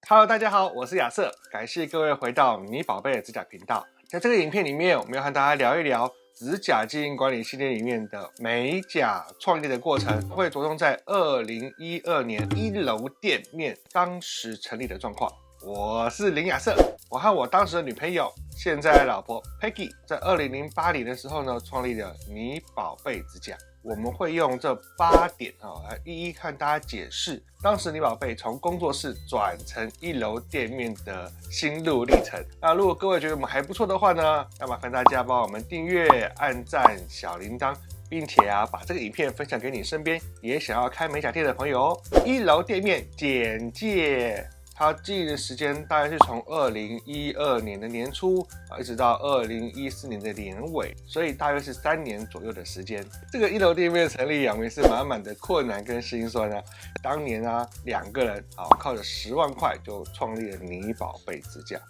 Hello， 大家好，我是亚瑟，感谢各位回到你宝贝的指甲频道。在这个影片里面，我们要和大家聊一聊指甲经营管理系列里面的美甲创业的过程，会着重在2012年1楼店面当时成立的状况。我是林亚瑟，我和我当时的女朋友，现在的老婆 Peggy， 在2008年的时候呢，创立了你宝贝指甲。我们会用这8点来一一看大家解释当时你宝贝从工作室转成1楼店面的心路历程。那如果各位觉得我们还不错的话呢，那麻烦大家帮我们订阅、按赞、小铃铛，并且把这个影片分享给你身边也想要开美甲店的朋友哦。1楼店面简介。它经营的时间大概是从2012年的年初一直到2014年的年尾，所以大约是3年左右的时间。这个1楼店面的成立也是满满的困难跟辛酸啊。当年2个人靠着10万块就创立了你宝贝指甲。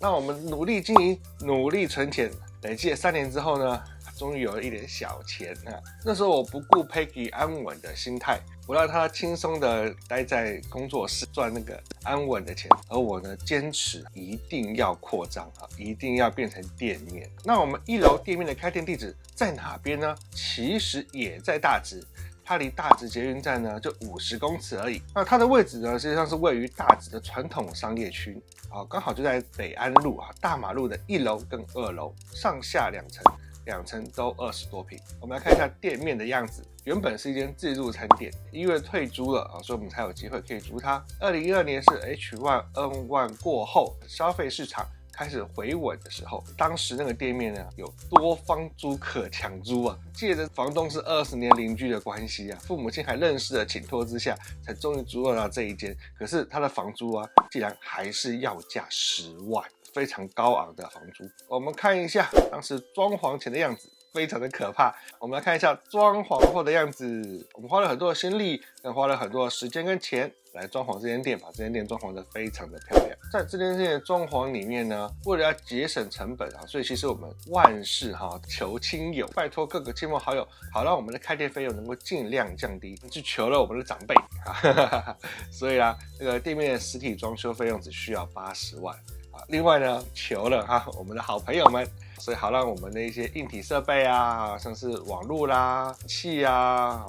那我们努力经营，努力存钱，累计了3年之后呢，终于有了一点小钱那时候我不顾 Peggy 安稳的心态，我让他轻松的待在工作室赚那个安稳的钱，而我呢坚持一定要扩张一定要变成店面。那我们1楼店面的开店地址在哪边呢？其实也在大直，它离大直捷运站呢就50公尺而已。那它的位置呢实际上是位于大直的传统商业区刚好就在北安路大马路的1楼跟2楼上下2层都20多坪。我们来看一下店面的样子。原本是一间自助餐店，因为退租了所以我们才有机会可以租它。2012年是 H1N1 过后，消费市场开始回稳的时候，当时那个店面呢有多方租可抢租借着房东是20年邻居的关系父母亲还认识的请托之下，才终于租到这一间。可是他的房租竟然还是要价10万，非常高昂的房租。我们看一下当时装潢前的样子，非常的可怕。我们来看一下装潢后的样子，我们花了很多的心力，更花了很多的时间跟钱来装潢这间店，把这间店装潢得非常的漂亮。在这间店的装潢里面呢，为了要节省成本所以其实我们万事求亲友，拜托各个亲朋好友，好让我们的开店费用能够尽量降低，去求了我们的长辈所以这个店面的实体装修费用只需要80万另外呢，求了我们的好朋友们，所以好让我们的一些硬体设备像是网络啦、器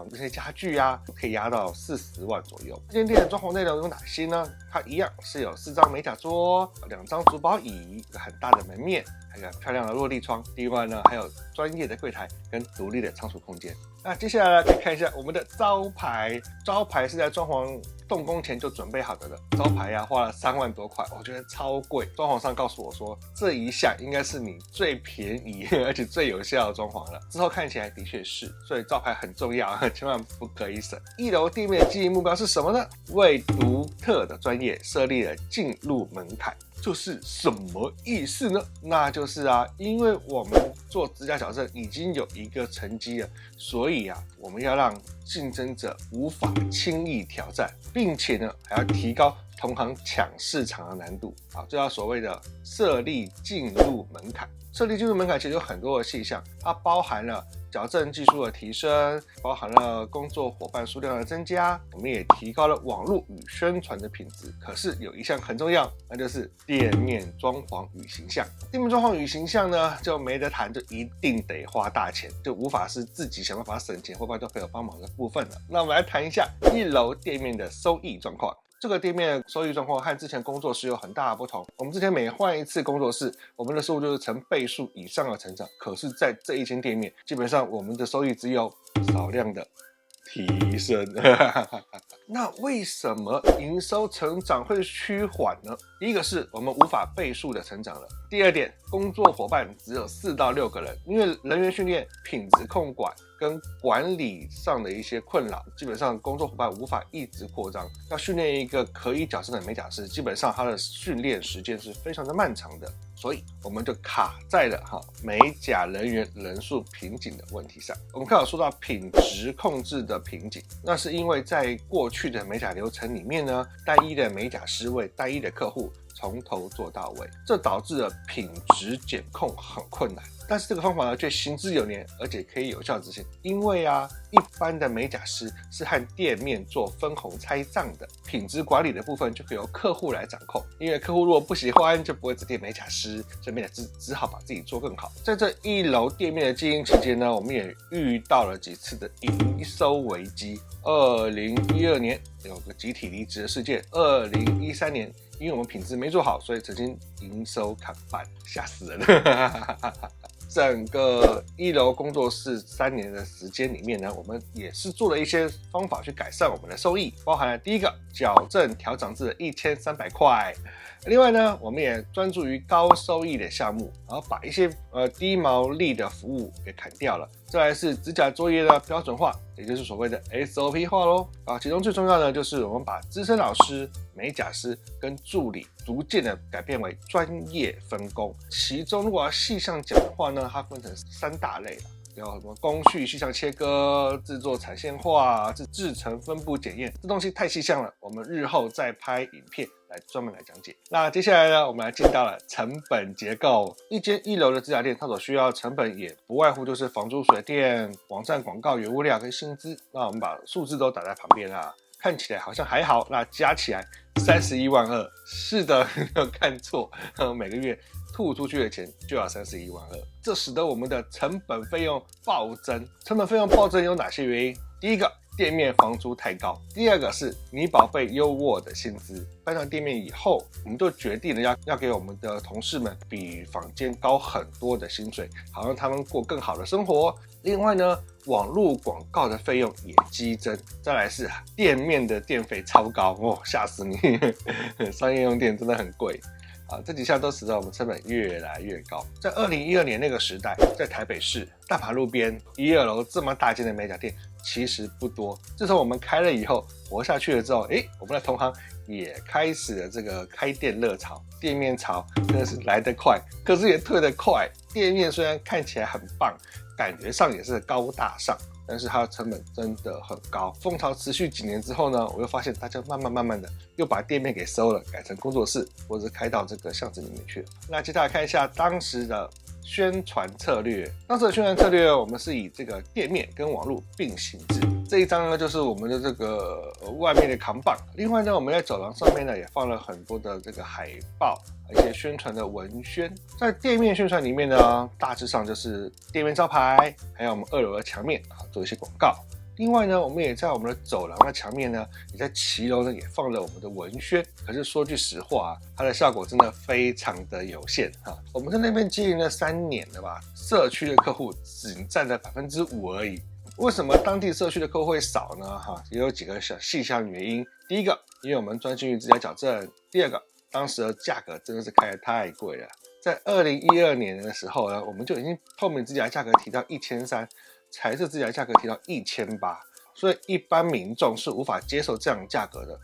这些家具可以压到40万左右。这间店的装潢内容有哪些呢？它一样是有4张美甲桌、2张珠宝椅、一个很大的门面，还有漂亮的落地窗。另外呢，还有专业的柜台跟独立的仓储空间。那接下来可以看一下我们的招牌，招牌是在装潢动工前就准备好的了。招牌花了3万多块，我觉得超贵。装潢上告诉我说，这一项应该是你最便宜而且最有效的装潢了。之后看起来的确是，所以招牌很重要千万不可以省。1楼店面的经营目标是什么呢？为独特的专业设立了进入门槛。这是什么意思呢？那就是因为我们做指甲矫正已经有一个成绩了，所以我们要让竞争者无法轻易挑战，并且呢还要提高同行抢市场的难度这叫所谓的设立进入门槛。设立进入门槛其实有很多的细项，它包含了矫正技术的提升，包含了工作伙伴数量的增加，我们也提高了网络与宣传的品质。可是有一项很重要，那就是店面装潢与形象。店面装潢与形象呢就没得谈，就一定得花大钱，就无法是自己想办法省钱或拜托朋友帮忙的部分了。那我们来谈一下1楼店面的收益状况。这个店面的收益状况和之前工作室有很大的不同。我们之前每换一次工作室，我们的收入就是成倍数以上的成长。可是在这一间店面，基本上我们的收益只有少量的提升那为什么营收成长会趋缓呢？第一个是我们无法倍数的成长了。第二点，工作伙伴只有4到6个人，因为人员训练、品质控管跟管理上的一些困扰，基本上工作伙伴无法一直扩张。要训练一个可以矫正的美甲师，基本上他的训练时间是非常的漫长的，所以我们就卡在了美甲人员人数瓶颈的问题上。我们刚好说到品质控制的瓶颈，那是因为在过去的美甲流程里面呢，单一的美甲师为单一的客户从头做到尾，这导致了品质检控很困难。但是这个方法呢却行之有年，而且可以有效执行。因为一般的美甲师是和店面做分红拆账的，品质管理的部分就可以由客户来掌控。因为客户如果不喜欢，就不会指定美甲师，所以美甲师只好把自己做更好。在这1楼店面的经营期间呢，我们也遇到了几次的营收危机。2012年有个集体离职的事件，2013年因为我们品质没做好，所以曾经营收砍半，吓死人了。整个1楼工作室3年的时间里面呢，我们也是做了一些方法去改善我们的收益，包含了第一个矫正调涨至1300块。另外呢，我们也专注于高收益的项目，然后把一些低毛利的服务给砍掉了。再来是指甲作业的标准化，也就是所谓的 SOP 化咯。其中最重要的就是我们把资深老师、美甲师跟助理逐渐的改变为专业分工。其中如果要细项讲的话呢，它分成3大类了。有什么工序细项切割、制作产线化、制成分布检验，这东西太细项了，我们日后再拍影片来专门来讲解。那接下来呢，我们来进到了成本结构。一间1楼的指甲店，它所需要的成本也不外乎就是房租、水电、网站广告、原物料跟薪资。那我们把数字都打在旁边看起来好像还好，那加起来31万2。是的，没有看错，每个月吐出去的钱就要31万2，这使得我们的成本费用暴增。成本费用暴增有哪些原因？第一个，店面房租太高；第二个是你宝贝优渥的薪资。搬上店面以后，我们就决定了要给我们的同事们比坊间高很多的薪水，好让他们过更好的生活。另外呢，网络广告的费用也激增。再来是店面的电费超高吓死你！商业用电真的很贵。这几项都使得我们成本越来越高。在2012年那个时代，在台北市大马路边1、2楼这么大间的美甲店其实不多。自从我们开了以后，活下去了之后，我们的同行也开始了这个开店热潮。店面潮真的是来得快，可是也退得快。店面虽然看起来很棒，感觉上也是高大上，但是它的成本真的很高。风潮持续几年之后呢，我又发现大家慢慢的又把店面给收了，改成工作室，或者是开到这个巷子里面去了。那接下来看一下当时的宣传策略。当时的宣传策略，我们是以这个店面跟网络并行制。这一张呢，就是我们的这个外面的扛棒。另外呢，我们在走廊上面呢，也放了很多的这个海报，一些宣传的文宣。在店面宣传里面呢，大致上就是店面招牌，还有我们2楼的墙面做一些广告。另外呢，我们也在我们的走廊的墙面呢，也在骑楼呢也放了我们的文宣。可是说句实话它的效果真的非常的有限我们在那边经营了3年了吧，社区的客户只占了5%而已。为什么当地社区的客户会少呢？也有几个小细项原因。第一个，因为我们专心于指甲矫正；第二个，当时的价格真的是开得太贵了。在2012年的时候呢，我们就已经透明指甲价格提到1300，彩色指甲价格提到1800，所以一般民众是无法接受这样的价格的。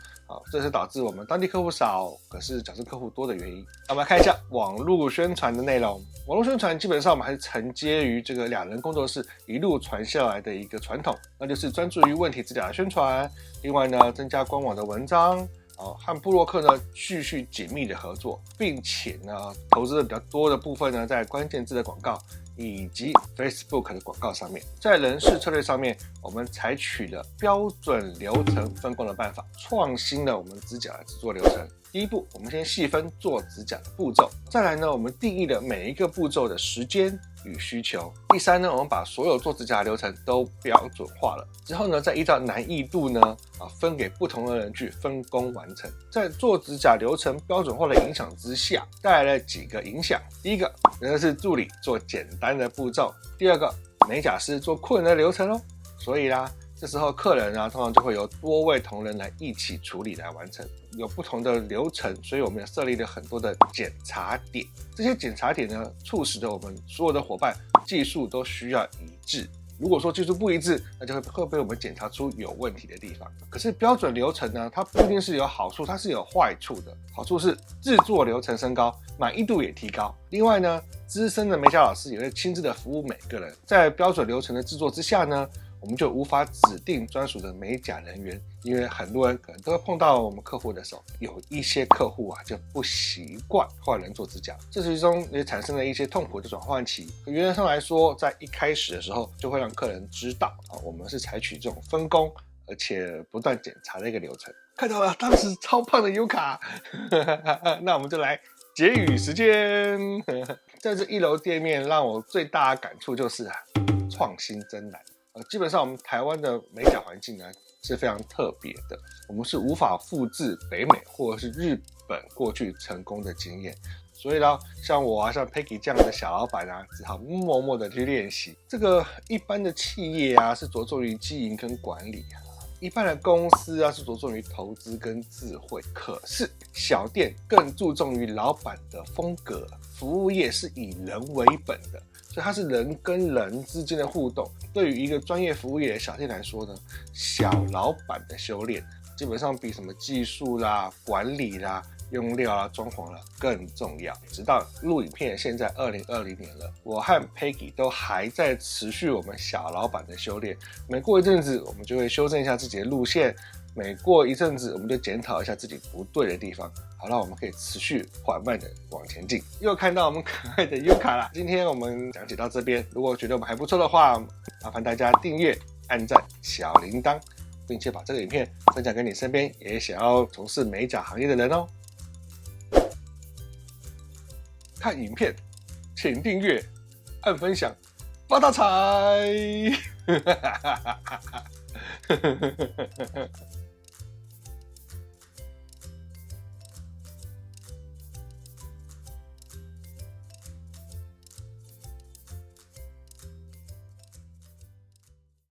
这是导致我们当地客户少，可是矫正客户多的原因。那我们来看一下网络宣传的内容。网络宣传基本上我们还是承接于这个2人工作室一路传下来的一个传统，那就是专注于问题指甲的宣传。另外呢，增加官网的文章，和部落客呢继续紧密的合作，并且呢投资的比较多的部分呢在关键字的广告以及 Facebook 的广告上面。在人事策略上面，我们采取了标准流程分工的办法，创新了我们指甲的制作流程。第一步，我们先细分做指甲的步骤。再来呢，我们定义了每一个步骤的时间与需求。第三呢，我们把所有做指甲的流程都标准化了。之后呢，再依照难易度呢，分给不同的人去分工完成。在做指甲流程标准化的影响之下，带来了几个影响。第一个，人事助理做简单的步骤；第二个，美甲师做困难的流程所以啦，这时候客人通常就会由多位同仁来一起处理来完成，有不同的流程，所以我们也设立了很多的检查点。这些检查点呢，促使着我们所有的伙伴技术都需要一致。如果说技术不一致，那就会被我们检查出有问题的地方。可是标准流程呢，它不一定是有好处，它是有坏处的。好处是制作流程升高，满意度也提高。另外呢，资深的美甲老师也会亲自的服务每个人。在标准流程的制作之下呢，我们就无法指定专属的美甲人员，因为很多人可能都会碰到我们客户的手，有一些客户就不习惯换人做指甲，这其中也产生了一些痛苦的转换期。原则上来说，在一开始的时候就会让客人知道我们是采取这种分工而且不断检查的一个流程。看到了当时超胖的优卡那我们就来结语时间在这1楼店面让我最大的感触就是创新真难。基本上我们台湾的美甲环境呢是非常特别的，我们是无法复制北美或者是日本过去成功的经验，所以呢，像我像 Peggy 这样的小老板只好默默的去练习。这个一般的企业是着重于经营跟管理一般的公司是着重于投资跟智慧，可是小店更注重于老板的风格，服务业是以人为本的，所以它是人跟人之间的互动。对于一个专业服务业的小店来说呢，小老板的修炼基本上比什么技术啦、管理啦、用料啦、装潢啦更重要。直到录影片现在2020年了，我和 Peggy 都还在持续我们小老板的修炼。每过一阵子我们就会修正一下自己的路线，每过一阵子我们就检讨一下自己不对的地方，好让我们可以持续缓慢的往前进。又看到我们可爱的优卡啦，今天我们讲解到这边，如果觉得我们还不错的话，麻烦大家订阅、按赞、小铃铛，并且把这个影片分享给你身边也想要从事美甲行业的人哦。看影片请订阅、按分享，发大财！